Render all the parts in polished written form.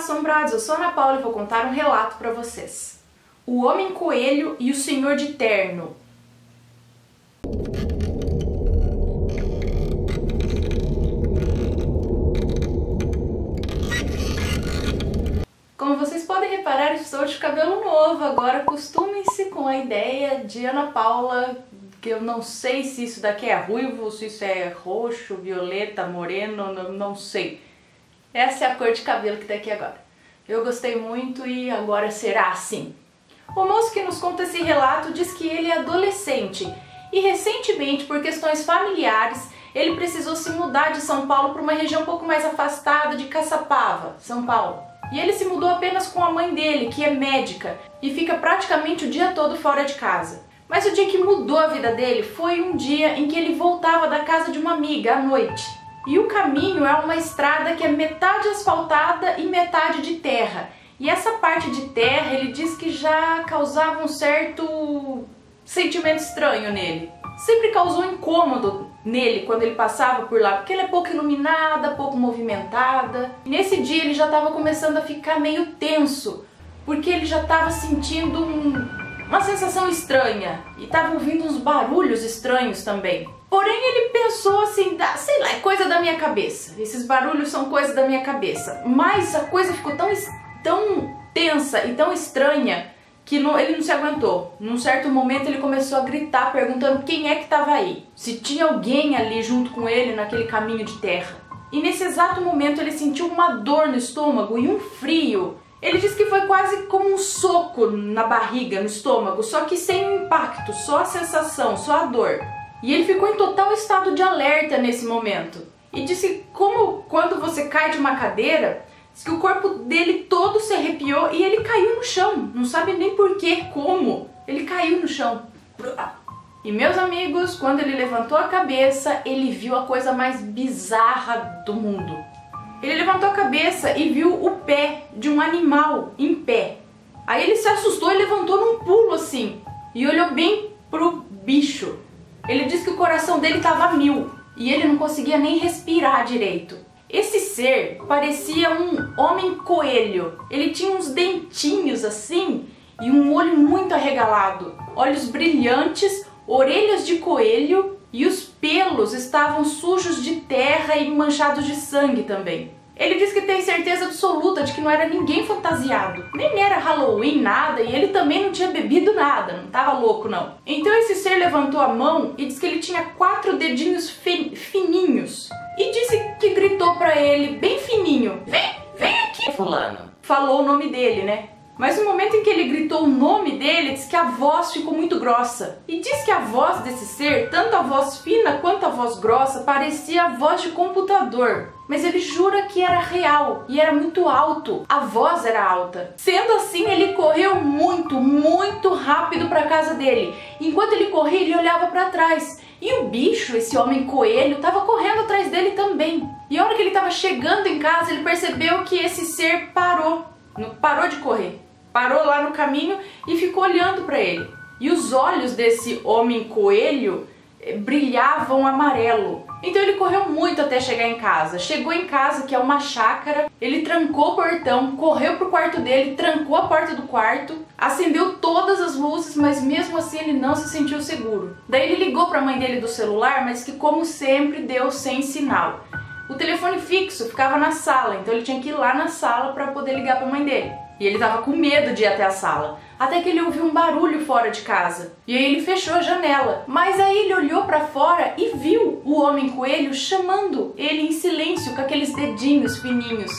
assombrados, eu sou a Ana Paula e vou contar um relato para vocês. O Homem Coelho e o Senhor de Terno. Como vocês podem reparar, estou de cabelo novo, agora acostumem-se com a ideia de Ana Paula, que eu não sei se isso daqui é ruivo, se isso é roxo, violeta, moreno, não sei. Essa é a cor de cabelo que tá aqui agora. Eu gostei muito e agora será assim. O moço que nos conta esse relato diz que ele é adolescente e recentemente, por questões familiares, ele precisou se mudar de São Paulo para uma região um pouco mais afastada de Caçapava, São Paulo. E ele se mudou apenas com a mãe dele, que é médica, e fica praticamente o dia todo fora de casa. Mas o dia que mudou a vida dele foi um dia em que ele voltava da casa de uma amiga à noite. E o caminho é uma estrada que é metade asfaltada e metade de terra. E essa parte de terra ele diz que já causava um certo sentimento estranho nele. Sempre causou incômodo nele quando ele passava por lá, porque ela é pouco iluminada, pouco movimentada. E nesse dia ele já estava começando a ficar meio tenso, porque ele já estava sentindo uma sensação estranha e estava ouvindo uns barulhos estranhos também. Porém ele pensou assim, sei lá, é coisa da minha cabeça, esses barulhos são coisa da minha cabeça. Mas a coisa ficou tão tensa e tão estranha que ele não se aguentou. Num certo momento ele começou a gritar, perguntando quem é que estava aí, se tinha alguém ali junto com ele naquele caminho de terra. E nesse exato momento ele sentiu uma dor no estômago e um frio. Ele disse que foi quase como um soco na barriga, no estômago, só que sem o impacto, só a sensação, só a dor. E ele ficou em total estado de alerta nesse momento. E disse que quando você cai de uma cadeira, diz que o corpo dele todo se arrepiou e ele caiu no chão. Não sabe nem porquê, como. Ele caiu no chão. E meus amigos, quando ele levantou a cabeça, ele viu a coisa mais bizarra do mundo. Ele levantou a cabeça e viu o pé de um animal em pé. Aí ele se assustou e levantou num pulo assim e olhou bem pro bicho. Ele disse que o coração dele estava a 1000 e ele não conseguia nem respirar direito. Esse ser parecia um homem coelho. Ele tinha uns dentinhos assim e um olho muito arregalado, olhos brilhantes, orelhas de coelho e os pelos estavam sujos de terra e manchados de sangue também. Ele disse que tem certeza absoluta de que não era ninguém fantasiado. Nem era Halloween, nada, e ele também não tinha bebido nada, não tava louco não. Então esse ser levantou a mão e disse que ele tinha 4 dedinhos fininhos. E disse que gritou pra ele, bem fininho, vem aqui, fulano. Falou o nome dele, né? Mas no momento em que ele gritou o nome dele, disse que a voz ficou muito grossa. E diz que a voz desse ser, tanto a voz fina quanto a voz grossa, parecia a voz de computador. Mas ele jura que era real e era muito alto. A voz era alta. Sendo assim, ele correu muito rápido para a casa dele. Enquanto ele corria, ele olhava para trás. E o bicho, esse homem coelho, estava correndo atrás dele também. E a hora que ele estava chegando em casa, ele percebeu que esse ser parou de correr. Parou lá no caminho e ficou olhando para ele. E os olhos desse homem coelho brilhavam amarelo. Então ele correu muito até chegar em casa. Chegou em casa, que é uma chácara, ele trancou o portão, correu pro quarto dele, trancou a porta do quarto, acendeu todas as luzes, mas mesmo assim ele não se sentiu seguro. Daí ele ligou para a mãe dele do celular, mas que como sempre deu sem sinal. O telefone fixo ficava na sala, então ele tinha que ir lá na sala para poder ligar para a mãe dele. E ele estava com medo de ir até a sala, até que ele ouviu um barulho fora de casa. E aí ele fechou a janela. Mas aí ele olhou para fora e viu o homem coelho chamando ele em silêncio com aqueles dedinhos fininhos.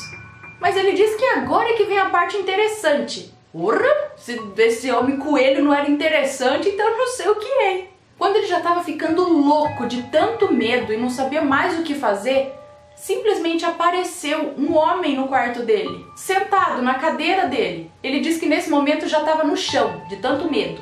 Mas ele disse que agora é que vem a parte interessante. Porra, se esse homem coelho não era interessante, então eu não sei o que é. Quando ele já estava ficando louco de tanto medo e não sabia mais o que fazer, simplesmente apareceu um homem no quarto dele, sentado na cadeira dele. Ele disse que nesse momento já estava no chão, de tanto medo.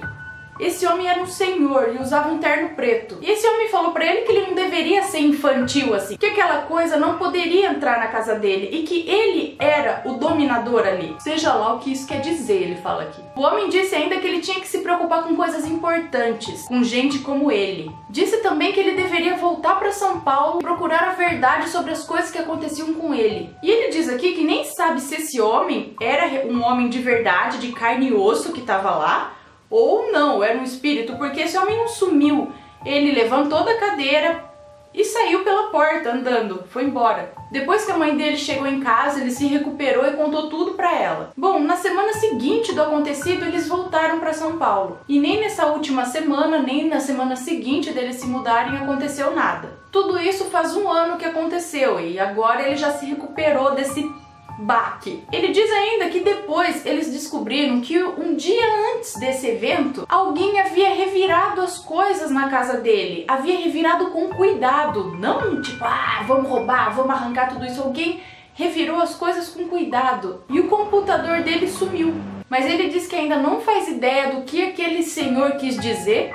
Esse homem era um senhor e usava um terno preto. E esse homem falou pra ele que ele não deveria ser infantil assim, que aquela coisa não poderia entrar na casa dele e que ele era o dominador pacificador ali. Seja lá o que isso quer dizer, ele fala aqui. O homem disse ainda que ele tinha que se preocupar com coisas importantes, com gente como ele. Disse também que ele deveria voltar para São Paulo e procurar a verdade sobre as coisas que aconteciam com ele. E ele diz aqui que nem sabe se esse homem era um homem de verdade, de carne e osso que estava lá, ou não, era um espírito, porque esse homem não sumiu. Ele levantou da cadeira e saiu pela porta andando, foi embora. Depois que a mãe dele chegou em casa, ele se recuperou e contou tudo pra ela. Bom, na semana seguinte do acontecido, eles voltaram pra São Paulo. E nem nessa última semana, nem na semana seguinte deles se mudarem, aconteceu nada. Tudo isso faz 1 ano que aconteceu e agora ele já se recuperou desse baque. Ele diz ainda que depois eles descobriram que um dia antes desse evento, alguém havia revirado as coisas na casa dele. Havia revirado com cuidado, não tipo, vamos roubar, vamos arrancar tudo isso. Alguém revirou as coisas com cuidado e o computador dele sumiu. Mas ele diz que ainda não faz ideia do que aquele senhor quis dizer,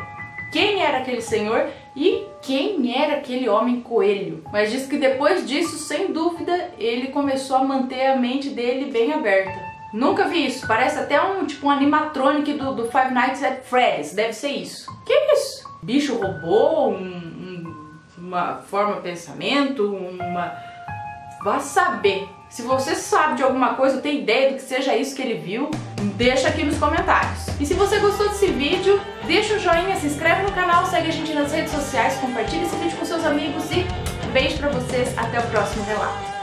quem era aquele senhor e quem era aquele homem coelho. Mas diz que depois disso, sem dúvida, ele começou a manter a mente dele bem aberta. Nunca vi isso, parece até um animatronic do Five Nights at Freddy's, deve ser isso. Que isso? Bicho robô, uma forma de pensamento, vá saber. Se você sabe de alguma coisa, ou tem ideia do que seja isso que ele viu, deixa aqui nos comentários. E se você gostou desse vídeo, deixa um joinha, se inscreve no canal, segue a gente nas redes sociais, compartilha esse vídeo com seus amigos e beijo pra vocês, até o próximo relato.